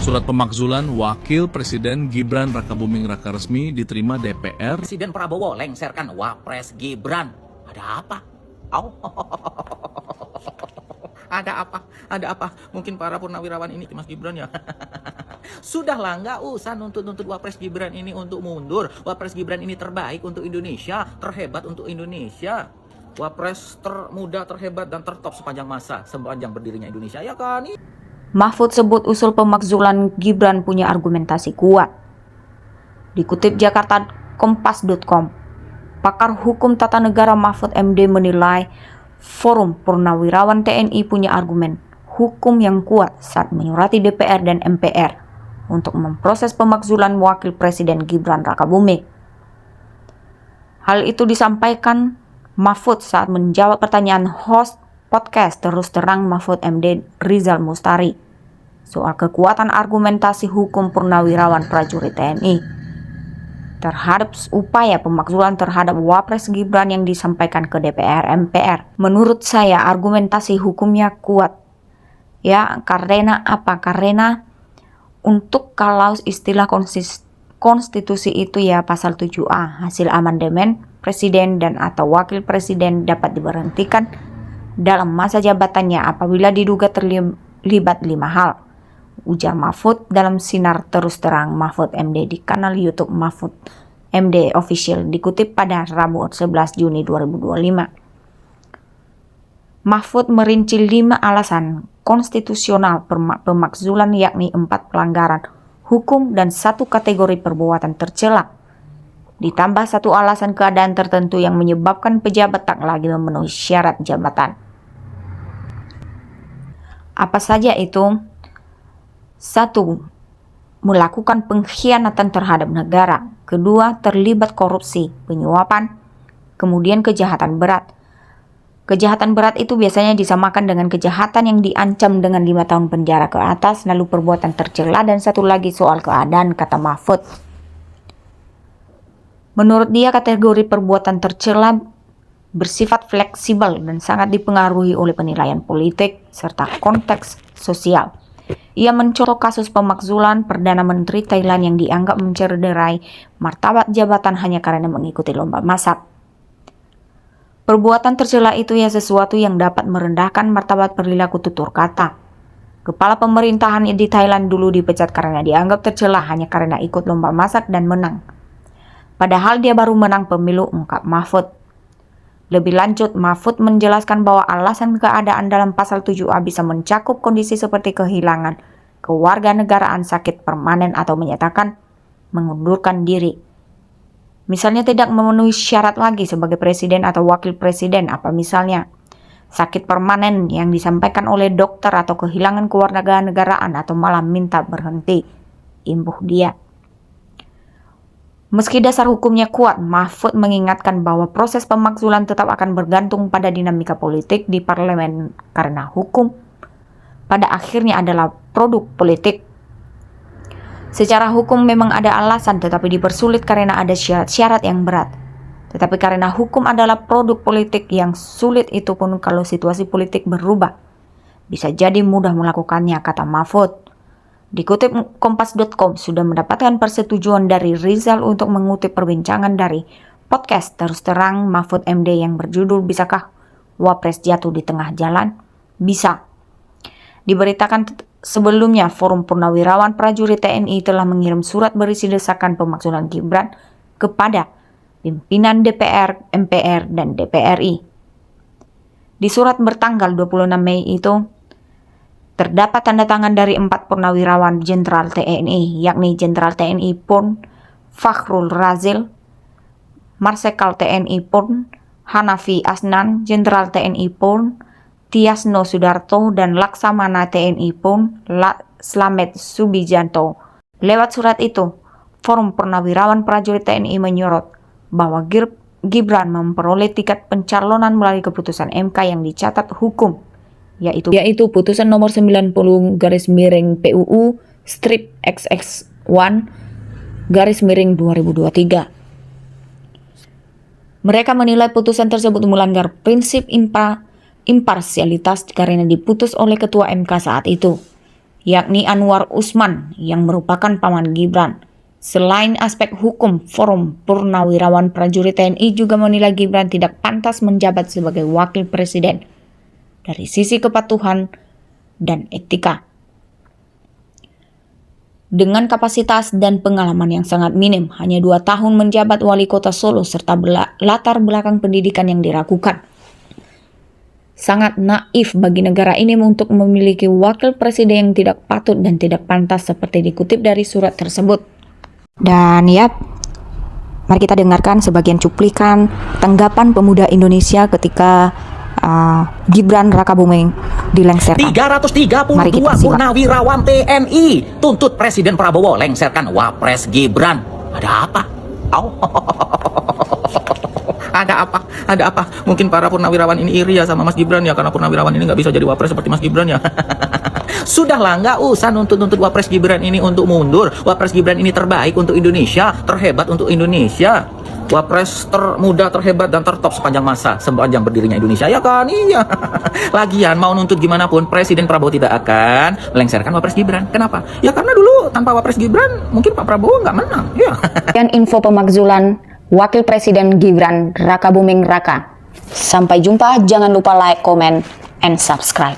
Surat pemakzulan Wakil Presiden Gibran Rakabuming Rakaresmi diterima DPR. Presiden Prabowo lengserkan Wapres Gibran. Ada apa? Oh, ada apa? Ada apa? Mungkin para purnawirawan ini Mas Gibran ya. Sudahlah, nggak usah nuntut Wapres Gibran ini untuk mundur. Wapres Gibran ini terbaik untuk Indonesia, terhebat untuk Indonesia. Wapres termuda, terhebat, dan tertop sepanjang masa, sepanjang berdirinya Indonesia, ya kan? Mahfud sebut usul pemakzulan Gibran punya argumentasi kuat. Dikutip jakarta.kompas.com, pakar hukum tata negara Mahfud MD menilai Forum Purnawirawan TNI punya argumen hukum yang kuat saat menyurati DPR dan MPR untuk memproses pemakzulan Wakil Presiden Gibran Rakabuming. Hal itu disampaikan Mahfud saat menjawab pertanyaan host podcast Terus Terang Mahfud MD Rizal Mustari soal kekuatan argumentasi hukum purnawirawan prajurit TNI terhadap upaya pemakzulan terhadap Wapres Gibran yang disampaikan ke DPR MPR. Menurut saya argumentasi hukumnya kuat. Ya, karena apa? Karena untuk kalau istilah konstitusi itu ya pasal 7A, hasil amandemen presiden dan atau wakil presiden dapat diberhentikan dalam masa jabatannya apabila diduga terlibat 5 hal. Ujar Mahfud dalam sinar Terus Terang Mahfud MD di kanal YouTube Mahfud MD Official dikutip pada Rabu 11 Juni 2025. Mahfud merinci 5 alasan konstitusional pemakzulan yakni 4 pelanggaran hukum dan 1 kategori perbuatan tercela. Ditambah 1 alasan keadaan tertentu yang menyebabkan pejabat tak lagi memenuhi syarat jabatan. Apa saja itu? 1. Melakukan pengkhianatan terhadap negara. 2. Terlibat korupsi, penyuapan. Kemudian kejahatan berat. Kejahatan berat itu biasanya disamakan dengan kejahatan yang diancam dengan 5 tahun penjara ke atas, lalu perbuatan tercela, dan 1 lagi soal keadaan, kata Mahfud. Menurut dia, kategori perbuatan tercela bersifat fleksibel dan sangat dipengaruhi oleh penilaian politik serta konteks sosial. Ia mencontoh kasus pemakzulan Perdana Menteri Thailand yang dianggap mencederai martabat jabatan hanya karena mengikuti lomba masak. Perbuatan tercela itu ya sesuatu yang dapat merendahkan martabat perilaku tutur kata. Kepala pemerintahan di Thailand dulu dipecat karena dianggap tercela hanya karena ikut lomba masak dan menang. Padahal dia baru menang pemilu, ungkap Mahfud. Lebih lanjut, Mahfud menjelaskan bahwa alasan keadaan dalam pasal 7A bisa mencakup kondisi seperti kehilangan kewarganegaraan, sakit permanen, atau menyatakan mengundurkan diri. Misalnya tidak memenuhi syarat lagi sebagai presiden atau wakil presiden, apa misalnya sakit permanen yang disampaikan oleh dokter atau kehilangan kewarganegaraan atau malah minta berhenti, imbuh dia. Meski dasar hukumnya kuat, Mahfud mengingatkan bahwa proses pemakzulan tetap akan bergantung pada dinamika politik di parlemen karena hukum pada akhirnya adalah produk politik. Secara hukum memang ada alasan tetapi dipersulit karena ada syarat-syarat yang berat. Tetapi karena hukum adalah produk politik yang sulit itu pun kalau situasi politik berubah, bisa jadi mudah melakukannya, kata Mahfud. Dikutip kompas.com sudah mendapatkan persetujuan dari Rizal untuk mengutip perbincangan dari podcast Terus Terang Mahfud MD yang berjudul Bisakah Wapres Jatuh di Tengah Jalan? Bisa. Diberitakan sebelumnya Forum Purnawirawan Prajurit TNI telah mengirim surat berisi desakan pemakzulan Gibran kepada pimpinan DPR, MPR, dan DPRI. Di surat bertanggal 26 Mei itu terdapat tanda tangan dari 4 purnawirawan Jenderal TNI, yakni Jenderal TNI Purn Fakhrul Razil, Marsekal TNI Purn Hanafi Asnan, Jenderal TNI Purn Tiasno Sudarto, dan Laksamana TNI Purn Slamet Subijanto. Lewat surat itu, Forum Purnawirawan Prajurit TNI menyorot bahwa Gibran memperoleh tiket pencalonan melalui keputusan MK yang dicatat hukum, yaitu putusan nomor 90/PUU strip XX1/2023. Mereka menilai putusan tersebut melanggar prinsip imparsialitas karena diputus oleh Ketua MK saat itu. yakni Anwar Usman yang merupakan paman Gibran. Selain aspek hukum, Forum Purnawirawan Prajurit TNI juga menilai Gibran tidak pantas menjabat sebagai wakil presiden dari sisi kepatuhan dan etika. Dengan kapasitas dan pengalaman yang sangat minim, hanya 2 tahun menjabat wali kota Solo serta latar belakang pendidikan yang diragukan, sangat naif bagi negara ini untuk memiliki wakil presiden yang tidak patut dan tidak pantas seperti dikutip dari surat tersebut. Dan mari kita dengarkan sebagian cuplikan tanggapan pemuda Indonesia ketika Gibran Rakabuming dilengserkan. 332 purnawirawan TNI tuntut Presiden Prabowo lengserkan Wapres Gibran. Ada apa? Ada apa? Mungkin para purnawirawan ini iri ya sama Mas Gibran ya, karena purnawirawan ini nggak bisa jadi wapres seperti Mas Gibran ya. Sudahlah, nggak usah nuntut Wapres Gibran ini untuk mundur. Wapres Gibran ini terbaik untuk Indonesia, terhebat untuk Indonesia. Wapres termuda, terhebat, dan tertop sepanjang masa, sepanjang berdirinya Indonesia, ya kan? Iya. Lagian mau nuntut gimana pun, Presiden Prabowo tidak akan melengsarkan Wapres Gibran. Kenapa? Ya karena dulu tanpa Wapres Gibran, mungkin Pak Prabowo nggak menang. Ya. Dan info pemakzulan Wakil Presiden Gibran Rakabuming Raka. Sampai jumpa, jangan lupa like, comment, and subscribe.